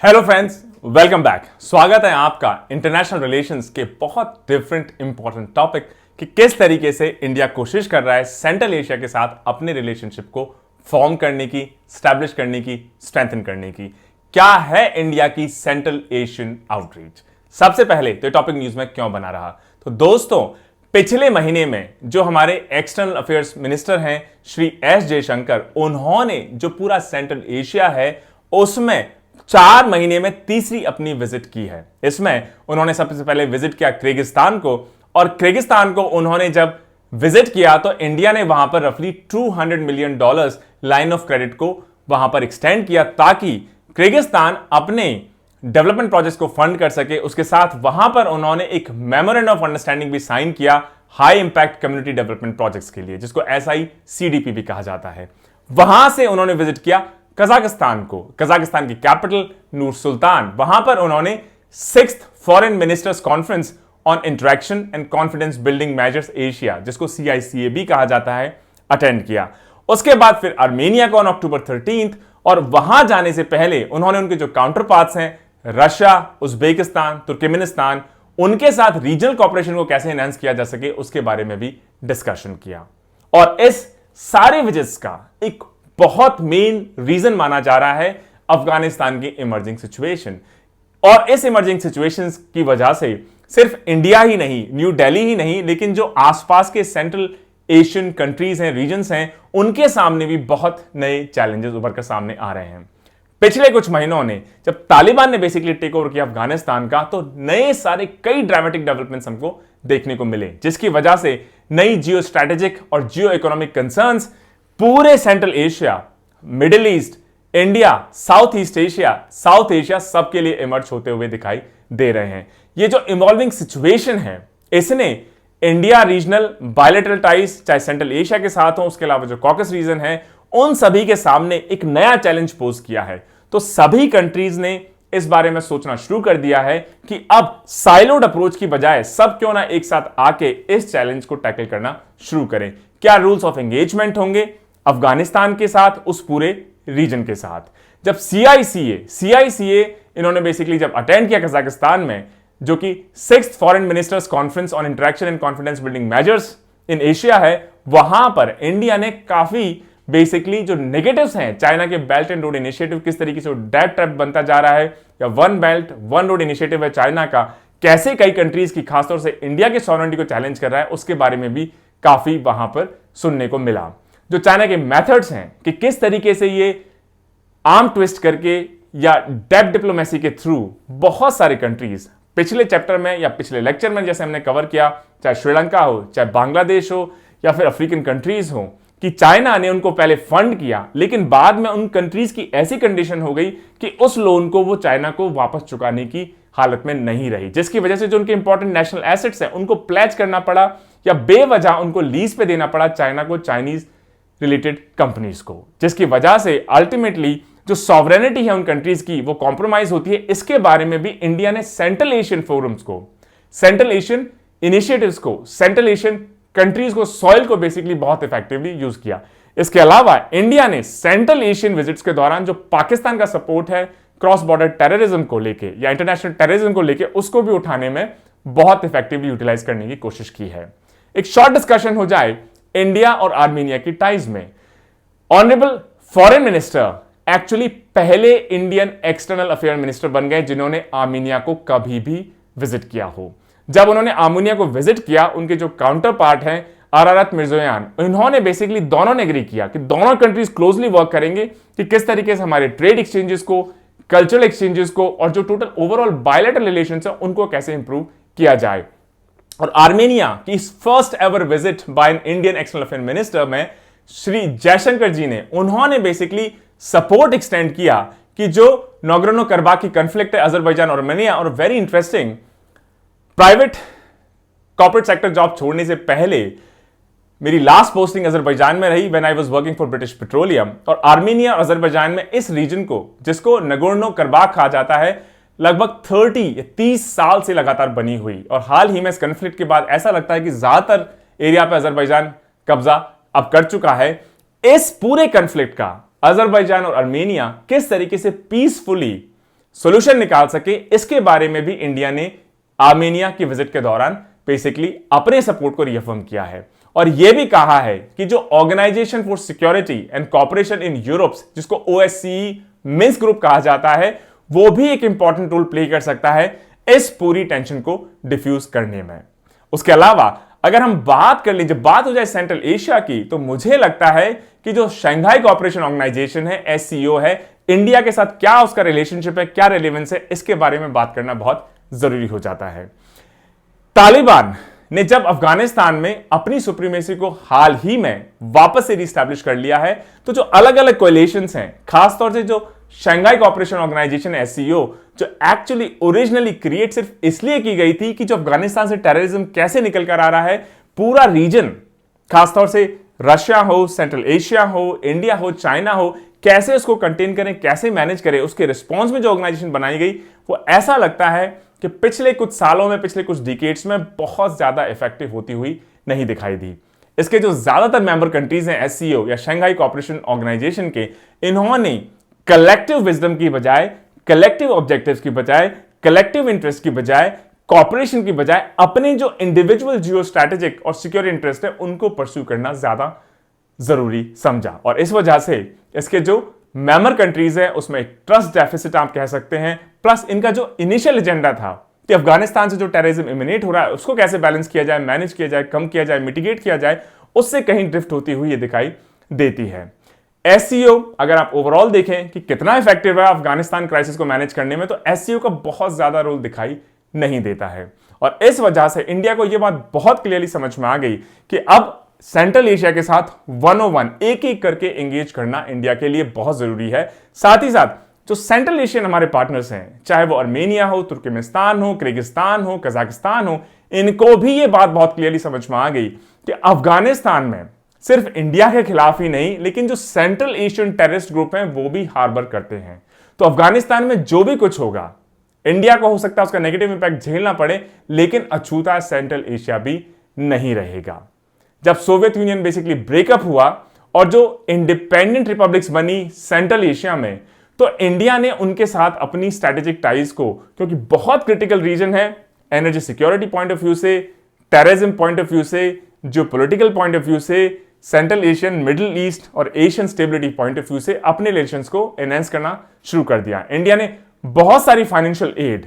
Hello friends, welcome back. स्वागत है आपका इंटरनेशनल रिलेशंस के बहुत डिफरेंट इंपॉर्टेंट टॉपिक कि किस तरीके से इंडिया कोशिश कर रहा है सेंट्रल एशिया के साथ अपने रिलेशनशिप को फॉर्म करने की, स्टैब्लिश करने की, स्ट्रेंथन करने की। क्या है इंडिया की सेंट्रल एशियन आउटरीच? सबसे पहले तो टॉपिक न्यूज में क्यों बना रहा, तो दोस्तों पिछले महीने में जो हमारे एक्सटर्नल अफेयर्स मिनिस्टर हैं श्री एस जयशंकर, उन्होंने जो पूरा सेंट्रल एशिया है उसमें 4 महीने में तीसरी अपनी विजिट की है। इसमें उन्होंने सबसे पहले विजिट किया किर्गिस्तान को, और किर्गिस्तान को उन्होंने जब विजिट किया तो इंडिया ने वहां पर रफली $200 मिलियन लाइन ऑफ क्रेडिट को वहां पर एक्सटेंड किया ताकि किर्गिस्तान अपने डेवलपमेंट प्रोजेक्ट्स को फंड कर सके। उसके साथ वहां पर उन्होंने एक मेमोरेंडम ऑफ अंडरस्टैंडिंग भी साइन किया high impact community development projects के लिए, जिसको SICDP भी कहा जाता है। वहां से उन्होंने विजिट किया कजाकिस्तान को, कजाकिस्तान की कैपिटल नूर सुल्तान। वहां पर उन्होंने 6th foreign ministers conference on interaction and confidence building measures Asia, जिसको CICA भी कहा जाता है, अटेंड किया। उसके बाद फिर आर्मेनिया को ऑन अक्टूबर 13, और वहां जाने से पहले उन्होंने उनके जो काउंटर पार्ट्स हैं रशिया, उज्बेकिस्तान, तुर्कमेनिस्तान, उनके साथ रीजनल कॉपरेशन को कैसे एनहांस किया जा सके उसके बारे में भी डिस्कशन किया। और इस सारे विजिट्स का एक बहुत मेन रीजन माना जा रहा है अफगानिस्तान की इमर्जिंग सिचुएशन। और इस इमर्जिंग सिचुएशंस की वजह से सिर्फ इंडिया ही नहीं, न्यू दिल्ली ही नहीं, लेकिन जो आसपास के सेंट्रल एशियन कंट्रीज हैं, रीजन्स हैं, उनके सामने भी बहुत नए चैलेंजेस उभर कर सामने आ रहे हैं। पिछले कुछ महीनों ने जब तालिबान ने बेसिकली टेक ओवर किया अफगानिस्तान का, तो नए सारे कई ड्रामेटिक डेवलपमेंट्स हमको देखने को मिले, जिसकी वजह से नई जियो स्ट्रैटेजिक और जियो इकोनॉमिक कंसर्न्स पूरे central Asia, middle east, India, south east Asia, south Asia सबके लिए इमर्ज होते हुए दिखाई दे रहे हैं। ये जो इवॉल्विंग सिचुएशन है, इसने इंडिया रीजनल बायलैटरल टाइज चाहे सेंट्रल एशिया के साथ हो, उसके अलावा जो कॉकस रीजन है, उन सभी के सामने एक नया चैलेंज पोज किया है। तो सभी कंट्रीज ने इस बारे में सोचना शुरू कर दिया है कि अब साइलोड अप्रोच की बजाय सब क्यों ना एक साथ आके इस चैलेंज को टैकल करना शुरू करें। क्या रूल्स ऑफ एंगेजमेंट होंगे अफगानिस्तान के साथ, उस पूरे रीजन के साथ? जब CICA इन्होंने बेसिकली जब अटेंड किया कजाकिस्तान में, जो कि 6th foreign ministers conference on interaction and confidence building measures in Asia है, वहां पर इंडिया ने काफी बेसिकली जो नेगेटिव्स हैं चाइना के बेल्ट एंड रोड इनिशिएटिव, किस तरीके से डेट ट्रैप बनता जा रहा है, या one belt one road initiative है चाइना का, कैसे कई कंट्रीज की खासतौर से इंडिया के सॉवरेनिटी को चैलेंज कर रहा है, उसके बारे में भी काफी वहां पर सुनने को मिला। जो चाइना के मेथड्स हैं कि किस तरीके से ये आर्म ट्विस्ट करके या डेप्थ डिप्लोमेसी के थ्रू बहुत सारे कंट्रीज, पिछले चैप्टर में या पिछले लेक्चर में जैसे हमने कवर किया, चाहे श्रीलंका हो, चाहे बांग्लादेश हो, या फिर अफ्रीकन कंट्रीज हो, कि चाइना ने उनको पहले फंड किया, लेकिन बाद में उन कंट्रीज की ऐसी कंडीशन हो गई कि उस लोन को वो चाइना को वापस चुकाने की हालत में नहीं रही, जिसकी वजह से जो उनके इंपॉर्टेंट नेशनल एसेट्स हैं उनको प्लेज करना पड़ा, या बेवजह उनको लीज पे देना पड़ा चाइना को, चाइनीज रिलेटेड कंपनीज को, जिसकी वजह से अल्टीमेटली जो सॉवरेनिटी है उन कंट्रीज की वो कॉम्प्रोमाइज होती है। इसके बारे में भी इंडिया ने सेंट्रल एशियन फोरम्स को, सेंट्रल एशियन इनिशिएटिव्स को, सेंट्रल एशियन कंट्रीज को, सॉइल को बेसिकली बहुत इफेक्टिवली यूज किया। इसके अलावा इंडिया ने सेंट्रल एशियन विजिट्स के दौरान जो पाकिस्तान का सपोर्ट है क्रॉस बॉर्डर टेररिज्म को लेके या इंटरनेशनल टेररिज्म को लेके, उसको भी उठाने में बहुत इफेक्टिवली यूटिलाइज करने की कोशिश की है। एक शॉर्ट डिस्कशन हो जाए इंडिया और आर्मेनिया की टाइज में। ऑनरेबल फॉरेन मिनिस्टर एक्चुअली पहले इंडियन एक्सटर्नल अफेयर मिनिस्टर बन गए जिन्होंने आर्मेनिया को कभी भी विजिट किया हो। जब उन्होंने आर्मेनिया को विजिट किया, उनके जो काउंटर पार्ट हैं अरारत मिर्जोयान, इन्होंने बेसिकली दोनों ने एग्री किया कि दोनों कंट्रीज क्लोजली वर्क करेंगे कि किस तरीके से हमारे ट्रेड एक्सचेंजेस को, कल्चरल एक्सचेंजेस को, और जो टोटल ओवरऑल बायलैटरल रिलेशंस है उनको कैसे इंप्रूव किया जाए। और आर्मेनिया की first ever visit bye an Indian external affair minister में श्री जयशंकर जी ने, उन्होंने बेसिकली सपोर्ट एक्सटेंड किया कि जो नोग्रोनो करबाख की कॉन्फ्लिक्ट है अजरबैजान और आर्मेनिया, और very interesting, private corporate sector job छोड़ने से पहले मेरी लास्ट पोस्टिंग अजरबैजान में रही when I was working for British petroleum. और आर्मेनिया और अजरबैजान में इस रीजन को, जिसको नगोर्नो करबाख कहा जाता है, लगभग 30 साल से लगातार बनी हुई, और हाल ही में इस कॉन्फ्लिक्ट के बाद ऐसा लगता है कि ज्यादातर एरिया पे अजरबैजान कब्जा अब कर चुका है। इस पूरे कॉन्फ्लिक्ट का अजरबैजान और आर्मेनिया किस तरीके से पीसफुली सोल्यूशन निकाल सके, इसके बारे में भी इंडिया ने आर्मेनिया की विजिट के दौरान बेसिकली अपने सपोर्ट को रिअफर्म किया है और यह भी कहा है कि जो organization for security and cooperation in Europe, जिसको OSCE मिन्स्क ग्रुप कहा जाता है, वो भी एक इंपॉर्टेंट रोल प्ले कर सकता है इस पूरी टेंशन को डिफ्यूज करने में। उसके अलावा अगर हम बात कर लें, जब बात हो जाए सेंट्रल एशिया की, तो मुझे लगता है कि जो शंघाई कोऑपरेशन ऑर्गेनाइजेशन है, SCO है, इंडिया के साथ क्या उसका रिलेशनशिप है, क्या रेलेवेंस है, इसके बारे में बात करना बहुत जरूरी हो जाता है। तालिबान ने जब अफगानिस्तान में अपनी सुप्रीमेसी को हाल ही में वापस से रिस्टैब्लिश कर लिया है, तो जो अलग अलग कोएलिशंस हैं, खासतौर से जो शंघाई कोऑपरेशन ऑर्गेनाइजेशन SCO, जो एक्चुअली ओरिजिनली क्रिएट सिर्फ इसलिए की गई थी कि जो अफगानिस्तान से टेररिज्म कैसे निकल कर आ रहा है, पूरा रीजन, खासतौर से रशिया हो, सेंट्रल एशिया हो, इंडिया हो, चाइना हो, कैसे उसको कंटेन करें, कैसे मैनेज करें, उसके रिस्पॉन्स में जो ऑर्गेनाइजेशन बनाई गई, वो ऐसा लगता है कि पिछले कुछ सालों में, पिछले कुछ डिकेड्स में बहुत ज्यादा इफेक्टिव होती हुई नहीं दिखाई दी। इसके जो ज्यादातर मेंबर कंट्रीज हैं SCO या शंघाई कोऑपरेशन ऑर्गेनाइजेशन के, इन्होंने कलेक्टिव विजडम की बजाय, कलेक्टिव ऑब्जेक्टिव्स की बजाय, कलेक्टिव इंटरेस्ट की बजाय, कॉपरेशन की बजाय अपने जो इंडिविजुअल जियो स्ट्रैटेजिक और सिक्योरिटी इंटरेस्ट है, उनको परस्यू करना ज्यादा जरूरी समझा। और इस वजह से इसके जो मेंबर कंट्रीज है उसमें एक ट्रस्ट डेफिसिट आप कह सकते हैं, प्लस इनका जो इनिशियल एजेंडा था कि अफगानिस्तान से जो टेररिज्म इमिनेट हो रहा है उसको कैसे बैलेंस किया जाए, मैनेज किया जाए, कम किया जाए, मिटिगेट किया जाए, उससे कहीं ड्रिफ्ट होती हुई ये दिखाई देती है। SCO अगर आप ओवरऑल देखें कि कितना इफेक्टिव है अफगानिस्तान क्राइसिस को मैनेज करने में, तो SCO का बहुत ज्यादा रोल दिखाई नहीं देता है। और इस वजह से इंडिया को यह बात बहुत क्लियरली समझ में आ गई कि अब सेंट्रल एशिया के साथ 101 एक एक करके एंगेज करना इंडिया के लिए बहुत जरूरी है। साथ ही साथ जो सेंट्रल एशियन हमारे पार्टनर्स हैं, चाहे वो आर्मेनिया हो, तुर्कमेनिस्तान हो, किर्गिस्तान हो, कजाकिस्तान हो, इनको भी ये बात बहुत क्लियरली समझ में आ गई कि अफगानिस्तान में सिर्फ इंडिया के खिलाफ ही नहीं, लेकिन जो सेंट्रल एशियन टेररिस्ट ग्रुप हैं वो भी हार्बर करते हैं। तो अफगानिस्तान में जो भी कुछ होगा, इंडिया को हो सकता है उसका नेगेटिव इंपैक्ट झेलना पड़े, लेकिन अछूता सेंट्रल एशिया भी नहीं रहेगा। जब सोवियत यूनियन बेसिकली ब्रेकअप हुआ और जो इंडिपेंडेंट रिपब्लिक्स बनी सेंट्रल एशिया में, तो इंडिया ने उनके साथ अपनी स्ट्रैटेजिक टाइज को, क्योंकि बहुत क्रिटिकल रीजन है energy security point of view से, टेररिज्म पॉइंट ऑफ व्यू से, जो पॉलिटिकल पॉइंट ऑफ व्यू से, सेंट्रल एशियन, मिडिल ईस्ट और Asian stability point of view से अपने रिलेशंस को एनहेंस करना शुरू कर दिया। इंडिया ने बहुत सारी फाइनेंशियल एड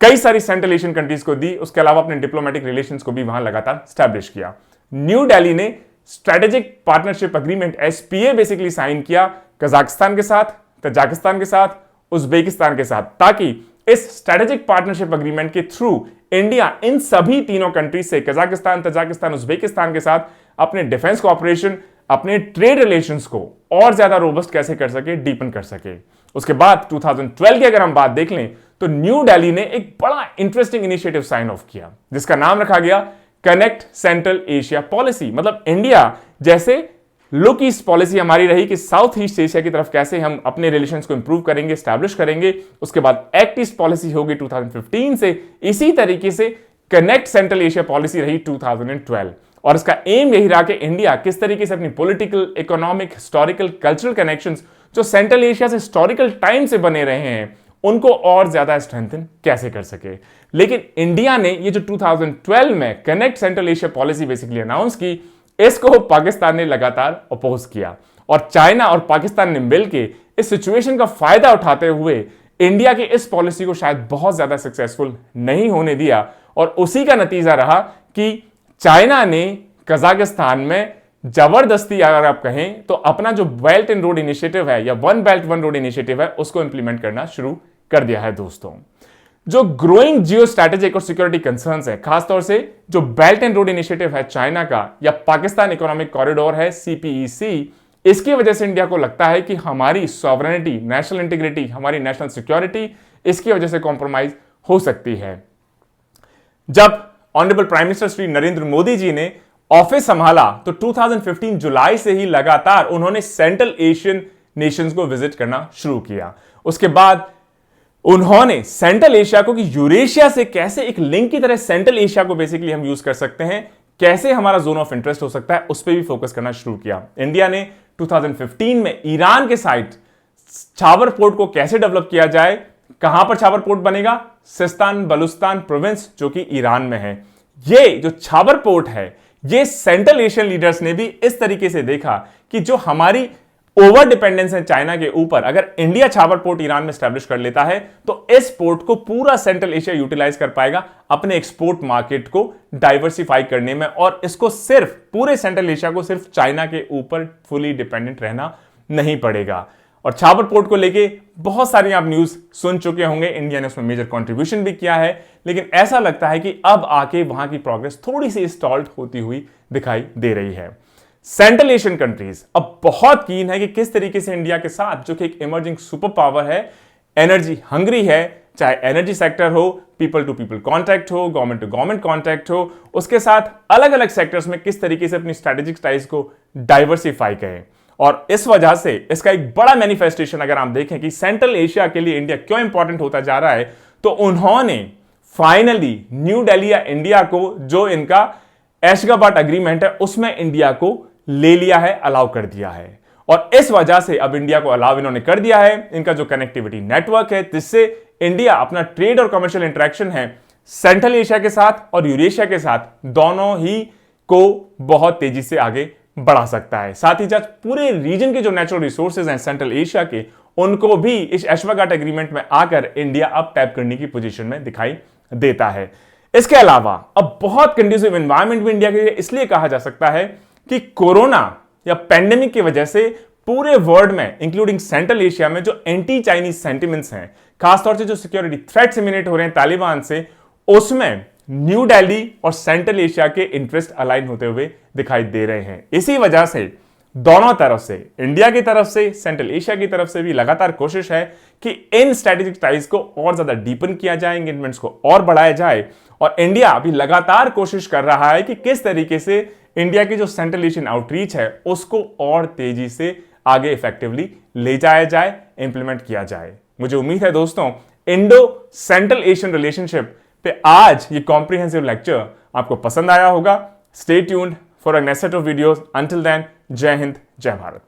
कई सारी सेंट्रल एशियन कंट्रीज को दी, उसके अलावा अपने डिप्लोमेटिक रिलेशंस को भी वहां लगातार स्टैब्लिश किया। न्यू दिल्ली ने strategic partnership agreement SPA basically sign किया कजाकिस्तान के साथ, तजाकिस्तान के साथ, उज्बेकिस्तान के साथ, ताकि इस स्ट्रेटेजिक पार्टनरशिप अग्रीमेंट के थ्रू इंडिया इन सभी तीनों कंट्रीज से, कजाकिस्तान, तजाकिस्तान, उज्बेकिस्तान के साथ अपने डिफेंस कोऑपरेशन, अपने ट्रेड रिलेशंस को और ज्यादा रोबस्ट कैसे कर सके, डीपन कर सके। उसके बाद 2012 की अगर हम बात देख लें, तो न्यू दिल्ली ने एक बड़ा इंटरेस्टिंग इनिशिएटिव साइन ऑफ किया, जिसका नाम रखा गया कनेक्ट सेंट्रल एशिया पॉलिसी। मतलब इंडिया जैसे लुक ईस्ट पॉलिसी हमारी रही कि साउथ ईस्ट एशिया की तरफ कैसे हम अपने रिलेशंस को इंप्रूव करेंगे, स्टैब्लिश करेंगे। उसके बाद एक्ट ईस्ट पॉलिसी होगी 2015 से, इसी तरीके से कनेक्ट सेंट्रल एशिया पॉलिसी रही 2012। और इसका एम यही रहा कि इंडिया किस तरीके से अपनी political, economic, historical, cultural connections जो सेंट्रल एशिया से हिस्टोरिकल टाइम से बने रहे हैं, उनको और ज्यादा स्ट्रेंथन कैसे कर सके। लेकिन इंडिया ने ये जो 2012 में connect central Asia policy basically announce की, इसको पाकिस्तान ने लगातार अपोज किया और चाइना और पाकिस्तान ने मिलकर इस सिचुएशन का फायदा उठाते हुए इंडिया की इस पॉलिसी को शायद बहुत ज्यादा सक्सेसफुल नहीं होने दिया। और उसी का नतीजा रहा कि चाइना ने कजाकिस्तान में जबरदस्ती, अगर आप कहें तो, अपना जो बेल्ट एंड रोड इनिशिएटिव है या one belt one road initiative है, उसको इंप्लीमेंट करना शुरू कर दिया है। दोस्तों, जो ग्रोइंग जियो स्ट्रैटेजिक और सिक्योरिटी कंसर्न्स है, खासतौर से जो बेल्ट एंड रोड इनिशिएटिव है चाइना का, या पाकिस्तान इकोनॉमिक कॉरिडोर है CPEC, इसकी वजह से इंडिया को लगता है कि हमारी सॉवरेनिटी, नेशनल इंटीग्रिटी, हमारी नेशनल सिक्योरिटी इसकी वजह से कॉम्प्रोमाइज हो सकती है। जब honourable prime minister Shri Narendra Modi ji ने ऑफिस संभाला, तो 2015 जुलाई से ही लगातार उन्होंने सेंट्रल एशियन नेशंस को विजिट करना शुरू किया। उसके बाद उन्होंने सेंट्रल एशिया को कि यूरेशिया से कैसे एक लिंक की तरह सेंट्रल एशिया को बेसिकली हम यूज कर सकते हैं, कैसे हमारा जोन ऑफ इंटरेस्ट हो सकता है, उस पर भी फोकस करना शुरू किया। इंडिया ने 2015 में ईरान के साइड छाबर पोर्ट को कैसे डेवलप किया जाए। कहां पर छाबर पोर्ट बनेगा? सिस्तान बलूचिस्तान प्रोविंस, जो कि ईरान में है। ये जो छाबर पोर्ट है, ये सेंट्रल एशियन लीडर्स ने भी इस तरीके से देखा कि जो हमारी ओवर डिपेंडेंस है चाइना के ऊपर, अगर इंडिया छाबर पोर्ट ईरान में स्टैब्लिश कर लेता है तो इस पोर्ट को पूरा सेंट्रल एशिया यूटिलाइज कर पाएगा अपने एक्सपोर्ट मार्केट को डाइवर्सिफाई करने में, और इसको सिर्फ पूरे सेंट्रल एशिया को सिर्फ चाइना के ऊपर फुली डिपेंडेंट रहना नहीं पड़ेगा। और छाबर पोर्ट को लेके बहुत सारी आप न्यूज सुन चुके होंगे, इंडिया ने उसमें मेजर कंट्रीब्यूशन भी किया है, लेकिन ऐसा लगता है कि अब आके वहां की प्रोग्रेस थोड़ी सी स्टॉल्ट होती हुई दिखाई दे रही है। सेंट्रल एशियन कंट्रीज अब बहुत कीन है कि किस तरीके से इंडिया के साथ, जो कि एक इमर्जिंग सुपर पावर है, एनर्जी हंग्री है, चाहे एनर्जी सेक्टर हो, पीपल टू पीपल कॉन्टैक्ट हो, गवर्नमेंट टू गवर्नमेंट कॉन्टैक्ट हो, उसके साथ अलग अलग सेक्टर्स में किस तरीके से अपनी स्ट्रेटेजिक टाइज को डाइवर्सिफाई करें। और इस वजह से इसका एक बड़ा मैनिफेस्टेशन अगर आप देखें कि सेंट्रल एशिया के लिए इंडिया क्यों इंपॉर्टेंट होता जा रहा है, तो उन्होंने फाइनली न्यू दिल्ली या इंडिया को, जो इनका एशगाबाट अग्रीमेंट है, उसमें इंडिया को ले लिया है, अलाउ कर दिया है। और इस वजह से अब इंडिया को अलाउ इन्होंने कर दिया है, इनका जो कनेक्टिविटी नेटवर्क है, जिससे इंडिया अपना ट्रेड और कमर्शियल इंटरेक्शन है सेंट्रल एशिया के साथ और यूरेशिया के साथ, दोनों ही को बहुत तेजी से आगे बढ़ा सकता है। साथ ही साथ पूरे रीजन के जो नेचुरल रिसोर्सेज हैं सेंट्रल एशिया के, उनको भी इस एशगाबाट एग्रीमेंट में आकर इंडिया अब टैप करने की पोजीशन में दिखाई देता है। इसके अलावा अब बहुत कंड्यूसिव एनवायरनमेंट भी इंडिया के लिए इसलिए कहा जा सकता है कि कोरोना या पेंडेमिक की वजह से पूरे वर्ल्ड में इंक्लूडिंग सेंट्रल एशिया में जो एंटी चाइनीज सेंटिमेंट्स हैं, खासतौर से जो सिक्योरिटी थ्रेट्स इमिनेट हो रहे हैं तालिबान से, उसमें न्यू दिल्ली और सेंट्रल एशिया के इंटरेस्ट अलाइन होते हुए दिखाई दे रहे हैं। इसी वजह से दोनों तरफ से, इंडिया की तरफ से, सेंट्रल एशिया की तरफ से भी लगातार कोशिश है कि इन स्ट्रेटेजिक टाइज को और ज्यादा डीपन किया जाए, एंगेजमेंट्स को और बढ़ाया जाए। और इंडिया अभी लगातार कोशिश कर रहा है कि किस तरीके से इंडिया की जो सेंट्रल एशियन आउटरीच है उसको और तेजी से आगे इफेक्टिवली ले जाया जाए, इंप्लीमेंट किया जाए। मुझे उम्मीद है दोस्तों, इंडो सेंट्रल एशियन रिलेशनशिप पे आज ये कॉम्प्रिहेंसिव लेक्चर आपको पसंद आया होगा। Stay tuned for a next set of videos. Until then, जय हिंद, जय भारत।